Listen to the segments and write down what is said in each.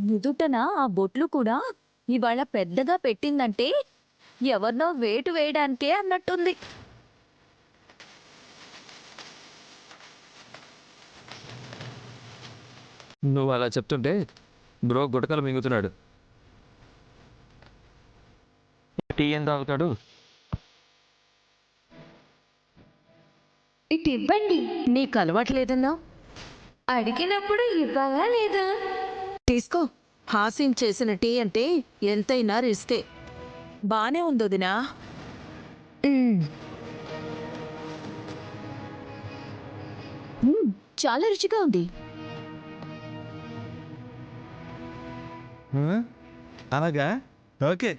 నుదుటన ఆ బొట్లు కూడా ఇవాళ పెద్దగా పెట్టిందంటే ఎవరినో వేటు వేయడానికే అన్నట్టుంది. నువ్వు అలా చెప్తుంటే బ్రో గుటకలు మింగుతున్నాడు. టీ ఏం తాగుతాడు? ఇటు ఇవ్వండి. నీకు అలవాట్లేదన్నా? అడిగినప్పుడు ఇవ్వాలా లేదా? తీసుకో. హాసిన్ చేసిన టీ అంటే ఎంతైనా రిస్కే. బానే ఉందొదినా. చాలా రుచిగా ఉంది. అలాగా? ఓకే.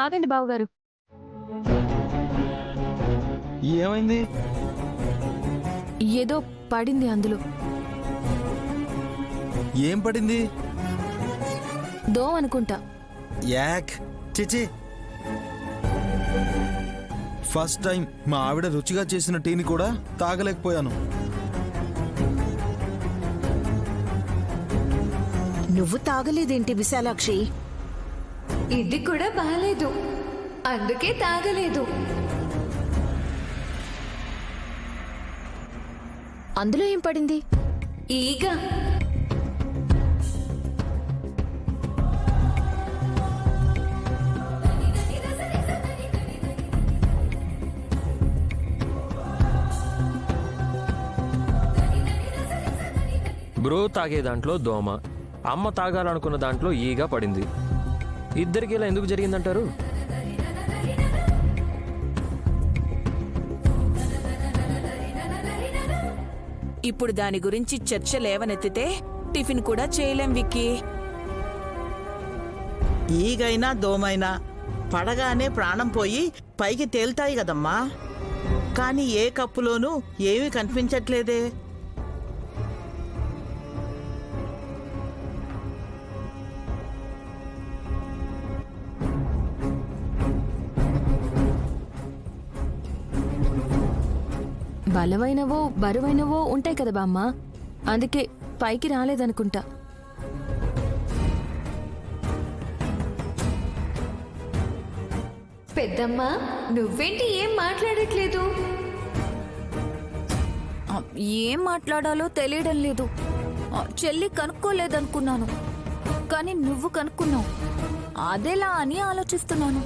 ఆగండి బావగారు. ఏమైంది? ఏదో పడింది అందులో. ఏం పడింది? దోమ అనుకుంటా. యాక్ చిచి. ఫస్ట్ టైం మా ఆవిడ రుచిగా చేసిన టీని కూడా తాగలేకపోయాను. నువ్వు తాగలేదేంటి విశాలాక్షి? ఇది కూడా బాలేదు, అందుకే తాగలేదు. అందులో ఏం పడింది? ఈగ. బ్రో తాగే దాంట్లో దోమ, అమ్మ తాగాలనుకున్న దాంట్లో ఈగ పడింది. ఇద్దరికి ఇలా ఎందుకు జరిగిందంటారు? ఇప్పుడు దాని గురించి చర్చ లేవనెత్తితే టిఫిన్ కూడా చేయలేం విక్కీ. ఈగైనా దోమైనా పడగానే ప్రాణం పోయి పైకి తేలుతాయి కదమ్మా. కానీ ఏ కప్పులోనూ ఏమీ కనిపించట్లేదే. బలమైనవో బరువైనవో ఉంటాయి కదా బామ్మ, అందుకే పైకి రాలేదనుకుంటా. పెద్దమ్మా, నువ్వేంటి ఏం మాట్లాడట్లేదు? ఏం మాట్లాడాలో తెలియడం లేదు. చెల్లి కనుక్కోలేదనుకున్నాను, కానీ నువ్వు కనుక్కున్నావు. అదెలా అని ఆలోచిస్తున్నాను.